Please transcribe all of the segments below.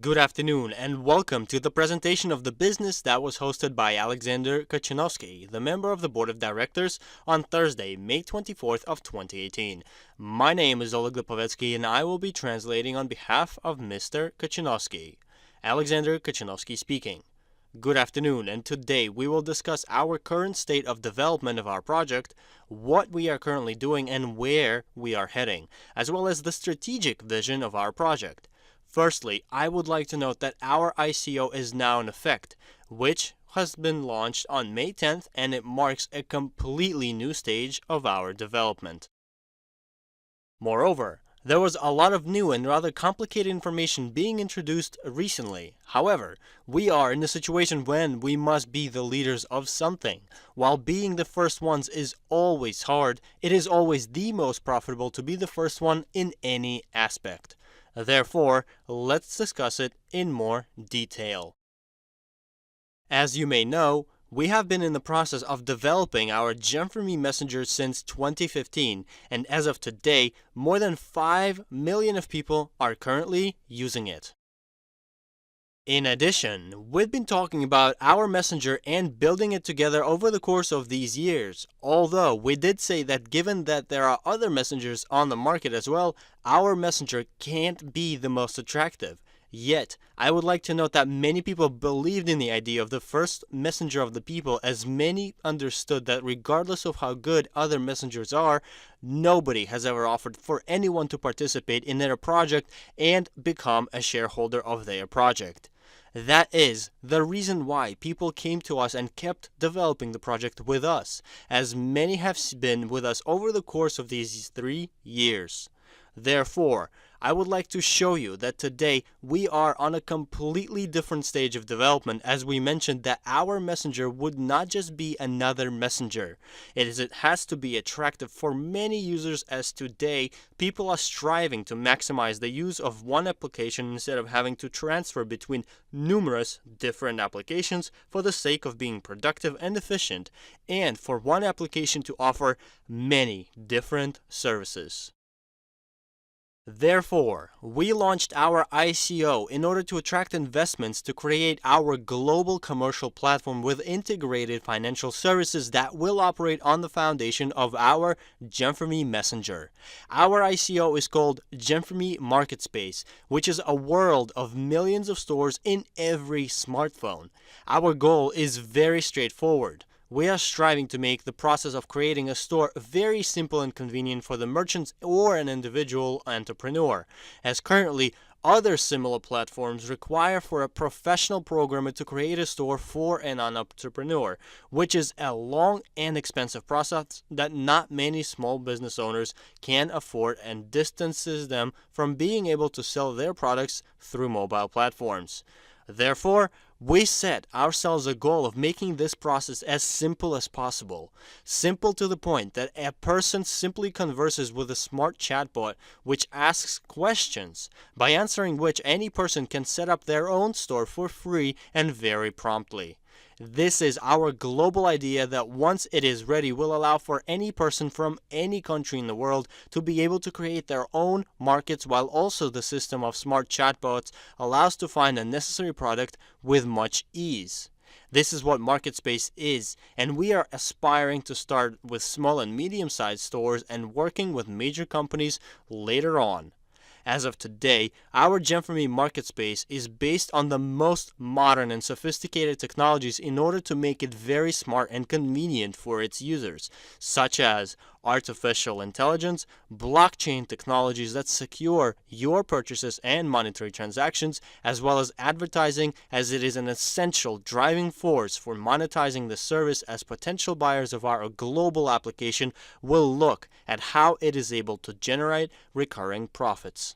Good afternoon and welcome to the presentation of the business that was hosted by Alexander Kachinovsky, the member of the board of directors, on Thursday, May 24th of 2018. My name is Oleg Lipovetsky and I will be translating on behalf of Mr. Kachinovsky. Alexander Kachinovsky speaking. Good afternoon, and today we will discuss our current state of development of our project, what we are currently doing and where we are heading, as well as the strategic vision of our project. Firstly, I would like to note that our ICO is now in effect, which has been launched on May 10th, and it marks a completely new stage of our development. Moreover, there was a lot of new and rather complicated information being introduced recently. However, we are in a situation when we must be the leaders of something. While being the first ones is always hard, it is always the most profitable to be the first one in any aspect. Therefore, let's discuss it in more detail. As you may know, we have been in the process of developing our Gem4me messenger since 2015, and as of today, more than 5 million of people are currently using it. In addition, we've been talking about our messenger and building it together over the course of these years, although we did say that given that there are other messengers on the market as well, our messenger can't be the most attractive. Yet, I would like to note that many people believed in the idea of the first messenger of the people, as many understood that regardless of how good other messengers are, nobody has ever offered for anyone to participate in their project and become a shareholder of their project. That is the reason why people came to us and kept developing the project with us, as many have been with us over the course of these 3 years. Therefore, I would like to show you that today we are on a completely different stage of development, as we mentioned that our messenger would not just be another messenger. It has to be attractive for many users, as today people are striving to maximize the use of one application instead of having to transfer between numerous different applications for the sake of being productive and efficient, and for one application to offer many different services. Therefore, we launched our ICO in order to attract investments to create our global commercial platform with integrated financial services that will operate on the foundation of our Gem4me messenger. Our ICO is called Gem4me Marketspace, which is a world of millions of stores in every smartphone. Our goal is very straightforward. We are striving to make the process of creating a store very simple and convenient for the merchants or an individual entrepreneur, as currently other similar platforms require for a professional programmer to create a store for an entrepreneur, which is a long and expensive process that not many small business owners can afford and distances them from being able to sell their products through mobile platforms. Therefore, we set ourselves a goal of making this process as simple as possible. Simple to the point that a person simply converses with a smart chatbot which asks questions, by answering which any person can set up their own store for free and very promptly. This is our global idea that once it is ready will allow for any person from any country in the world to be able to create their own markets, while also the system of smart chatbots allows to find a necessary product with much ease. This is what Marketspace is, and we are aspiring to start with small and medium-sized stores and working with major companies later on. As of today, our Gem4me Marketspace is based on the most modern and sophisticated technologies in order to make it very smart and convenient for its users, such as artificial intelligence, blockchain technologies that secure your purchases and monetary transactions, as well as advertising, as it is an essential driving force for monetizing the service, as potential buyers of our global application will look at how it is able to generate recurring profits.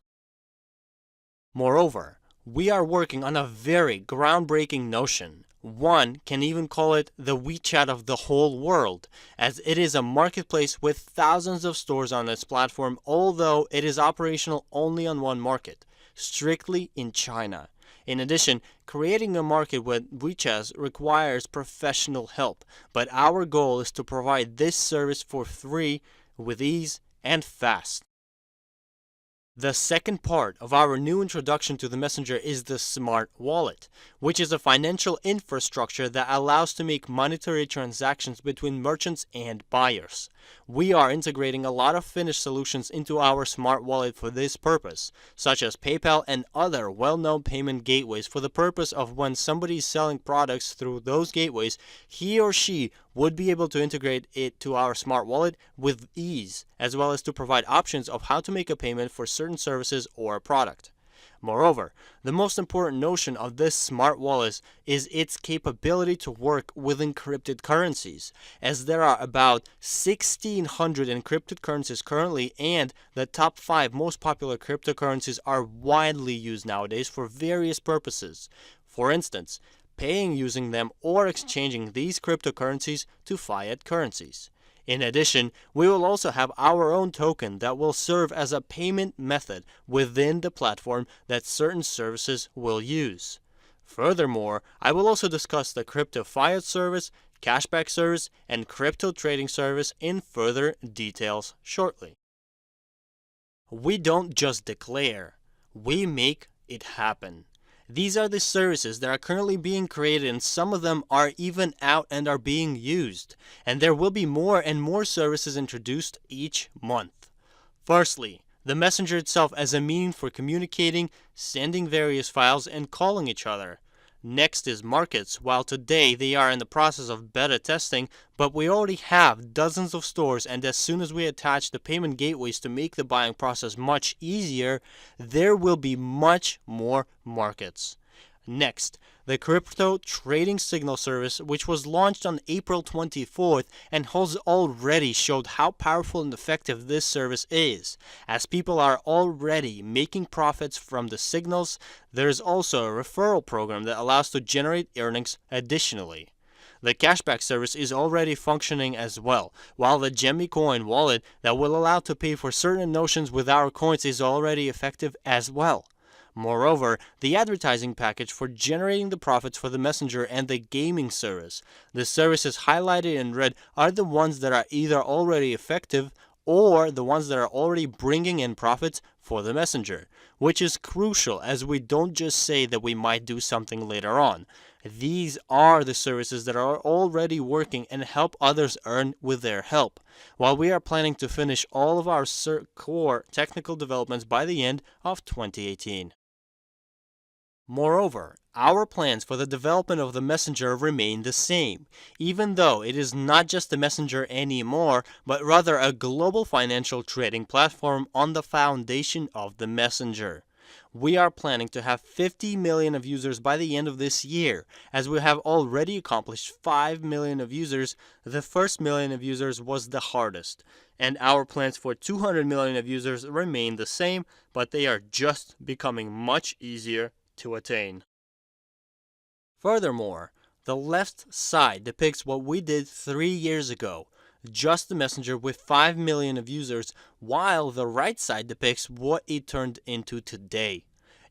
Moreover, we are working on a very groundbreaking notion. One can even call it the WeChat of the whole world, as it is a marketplace with thousands of stores on its platform, although it is operational only on one market, strictly in China. In addition, creating a market with WeChat requires professional help, but our goal is to provide this service for free, with ease and fast. The second part of our new introduction to the Messenger is the Smart Wallet, which is a financial infrastructure that allows to make monetary transactions between merchants and buyers. We are integrating a lot of finished solutions into our Smart Wallet for this purpose, such as PayPal and other well-known payment gateways for the purpose of when somebody is selling products through those gateways, he or she would be able to integrate it to our Smart Wallet with ease, as well as to provide options of how to make a payment for certain services or a product. Moreover, the most important notion of this smart wallet is its capability to work with encrypted currencies, as there are about 1,600 encrypted currencies currently, and the top 5 most popular cryptocurrencies are widely used nowadays for various purposes. For instance, paying using them or exchanging these cryptocurrencies to fiat currencies. In addition, we will also have our own token that will serve as a payment method within the platform that certain services will use. Furthermore, I will also discuss the crypto fiat service, cashback service, and crypto trading service in further details shortly. We don't just declare, we make it happen. These are the services that are currently being created, and some of them are even out and are being used. And there will be more and more services introduced each month. Firstly, the Messenger itself as a means for communicating, sending various files, and calling each other. Next is markets. While today they are in the process of beta testing, but we already have dozens of stores, and as soon as we attach the payment gateways to make the buying process much easier, there will be much more markets. Next, the crypto trading signal service, which was launched on April 24th and has already showed how powerful and effective this service is. As people are already making profits from the signals, there is also a referral program that allows to generate earnings additionally. The cashback service is already functioning as well, while the Gem4me coin wallet that will allow to pay for certain notions with our coins is already effective as well. Moreover, the advertising package for generating the profits for the Messenger and the gaming service. The services highlighted in red are the ones that are either already effective or the ones that are already bringing in profits for the Messenger, which is crucial as we don't just say that we might do something later on. These are the services that are already working and help others earn with their help, while we are planning to finish all of our core technical developments by the end of 2018. Moreover, our plans for the development of the Messenger remain the same, even though it is not just the Messenger anymore, but rather a global financial trading platform on the foundation of the Messenger. We are planning to have 50 million of users by the end of this year. As we have already accomplished 5 million of users, the first million of users was the hardest. And our plans for 200 million of users remain the same, but they are just becoming much easier to attain. Furthermore, the left side depicts what we did 3 years ago, just the Messenger with 5 million of users, while the right side depicts what it turned into today.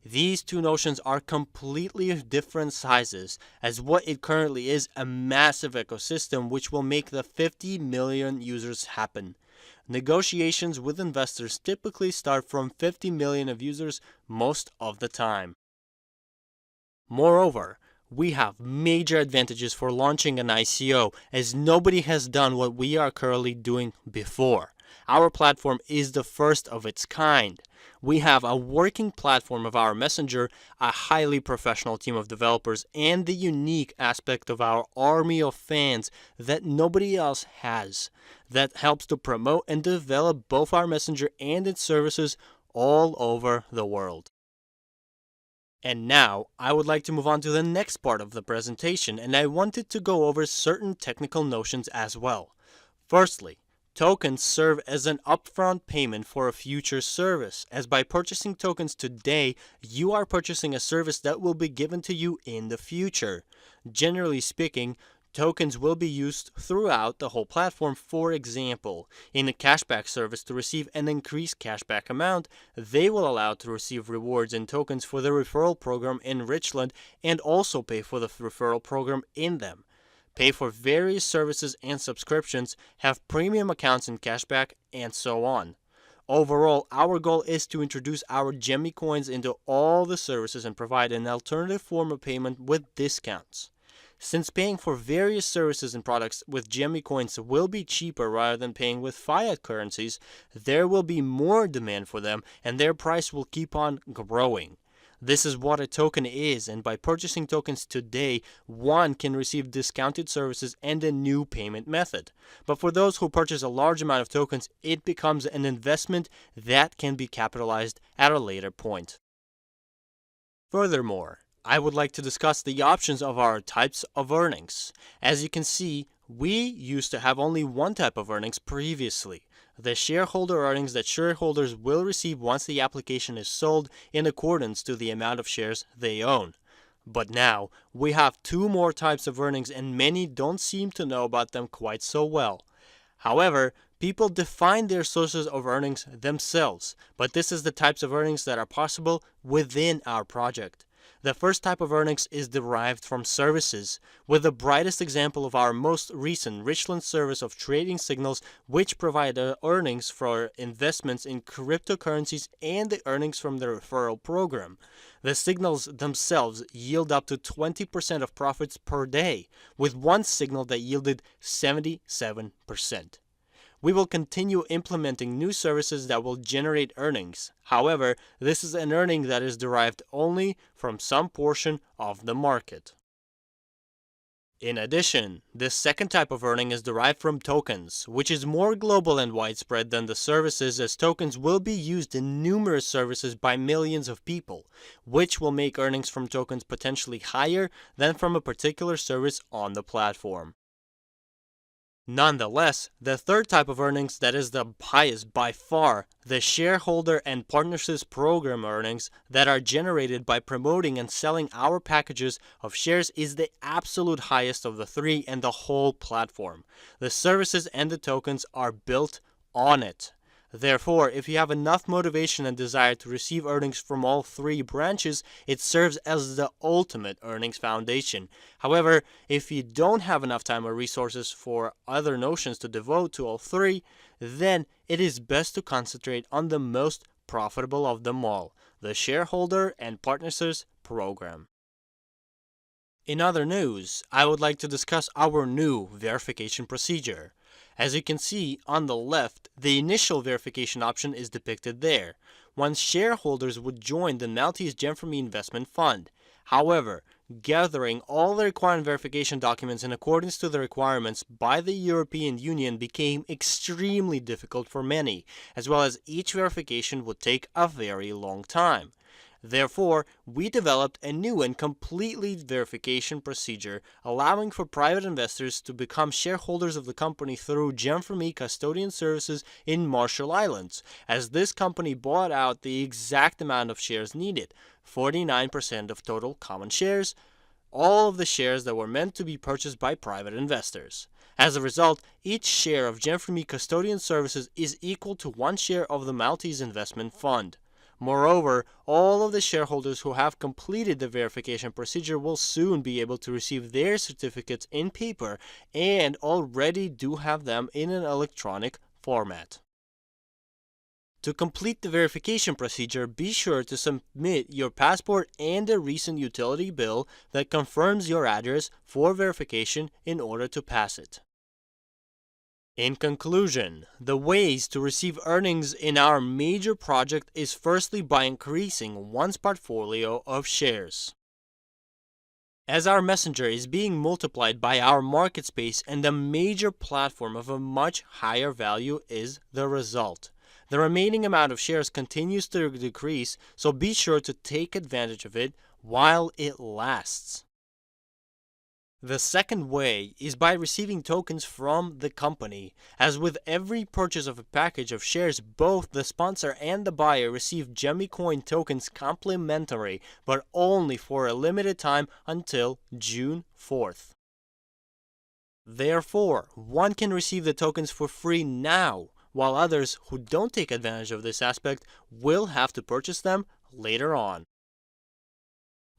These two notions are completely different sizes, as what it currently is a massive ecosystem which will make the 50 million users happen. Negotiations with investors typically start from 50 million of users most of the time. Moreover, we have major advantages for launching an ICO, as nobody has done what we are currently doing before. Our platform is the first of its kind. We have a working platform of our Messenger, a highly professional team of developers, and the unique aspect of our army of fans that nobody else has, that helps to promote and develop both our Messenger and its services all over the world. And now, I would like to move on to the next part of the presentation, and I wanted to go over certain technical notions as well. Firstly, tokens serve as an upfront payment for a future service, as by purchasing tokens today, you are purchasing a service that will be given to you in the future. Generally speaking, tokens will be used throughout the whole platform. For example, in a cashback service to receive an increased cashback amount, they will allow to receive rewards in tokens for the referral program in Richland and also pay for the referral program in them. Pay for various services and subscriptions, have premium accounts in cashback, and so on. Overall, our goal is to introduce our Gem4me coins into all the services and provide an alternative form of payment with discounts. Since paying for various services and products with Gem4me coins will be cheaper rather than paying with fiat currencies, there will be more demand for them and their price will keep on growing. This is what a token is, and by purchasing tokens today, one can receive discounted services and a new payment method. But for those who purchase a large amount of tokens, it becomes an investment that can be capitalized at a later point. Furthermore, I would like to discuss the options of our types of earnings. As you can see, we used to have only one type of earnings previously, the shareholder earnings that shareholders will receive once the application is sold in accordance to the amount of shares they own. But now, we have two more types of earnings and many don't seem to know about them quite so well. However, people define their sources of earnings themselves, but this is the types of earnings that are possible within our project. The first type of earnings is derived from services, with the brightest example of our most recent Richland service of trading signals, which provide earnings for investments in cryptocurrencies and the earnings from the referral program. The signals themselves yield up to 20% of profits per day, with one signal that yielded 77%. We will continue implementing new services that will generate earnings. However, this is an earning that is derived only from some portion of the market. In addition, the second type of earning is derived from tokens, which is more global and widespread than the services, as tokens will be used in numerous services by millions of people, which will make earnings from tokens potentially higher than from a particular service on the platform. Nonetheless, the third type of earnings that is the highest by far, the shareholder and partnerships program earnings that are generated by promoting and selling our packages of shares, is the absolute highest of the three and the whole platform. The services and the tokens are built on it. Therefore, if you have enough motivation and desire to receive earnings from all three branches, it serves as the ultimate earnings foundation. However, if you don't have enough time or resources for other notions to devote to all three, then it is best to concentrate on the most profitable of them all, the shareholder and partnerships program. In other news, I would like to discuss our new verification procedure. As you can see on the left, the initial verification option is depicted there, once shareholders would join the Maltese Gem4me investment fund. However, gathering all the required verification documents in accordance to the requirements by the European Union became extremely difficult for many, as well as each verification would take a very long time. Therefore, we developed a new and completely verification procedure, allowing for private investors to become shareholders of the company through Gem4me custodian services in Marshall Islands, as this company bought out the exact amount of shares needed, 49% of total common shares, all of the shares that were meant to be purchased by private investors. As a result, each share of Gem4me custodian services is equal to one share of the Maltese investment fund. Moreover, all of the shareholders who have completed the verification procedure will soon be able to receive their certificates in paper and already do have them in an electronic format. To complete the verification procedure, be sure to submit your passport and a recent utility bill that confirms your address for verification in order to pass it. In conclusion, the ways to receive earnings in our major project is firstly by increasing one's portfolio of shares. As our messenger is being multiplied by our market space and the major platform of a much higher value is the result. The remaining amount of shares continues to decrease, so be sure to take advantage of it while it lasts. The second way is by receiving tokens from the company. As with every purchase of a package of shares, both the sponsor and the buyer receive Gem4me coin tokens complimentary, but only for a limited time until June 4th. Therefore, one can receive the tokens for free now, while others who don't take advantage of this aspect will have to purchase them later on.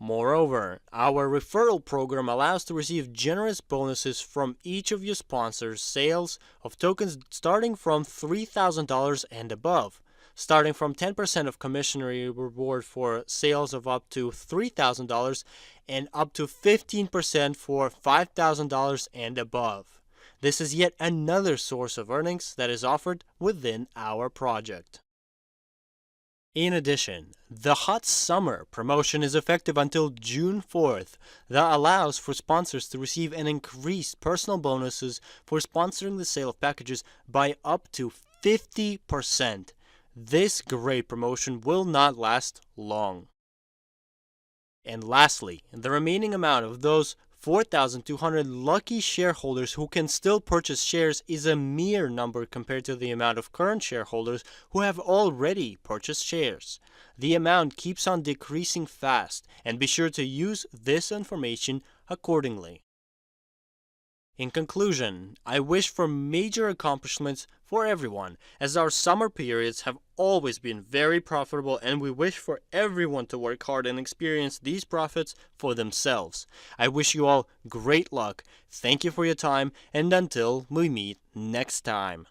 Moreover, our referral program allows to receive generous bonuses from each of your sponsors' sales of tokens starting from $3,000 and above. starting from 10% of commissionary reward for sales of up to $3,000 and up to 15% for $5,000 and above. This is yet another source of earnings that is offered within our project. In addition, the Hot Summer promotion is effective until June 4th that allows for sponsors to receive an increased personal bonuses for sponsoring the sale of packages by up to 50%. This great promotion will not last long. And lastly, the remaining amount of those 4,200 lucky shareholders who can still purchase shares is a mere number compared to the amount of current shareholders who have already purchased shares. The amount keeps on decreasing fast, and be sure to use this information accordingly. In conclusion, I wish for major accomplishments for everyone, as our summer periods have always been very profitable, and we wish for everyone to work hard and experience these profits for themselves. I wish you all great luck. Thank you for your time, and until we meet next time.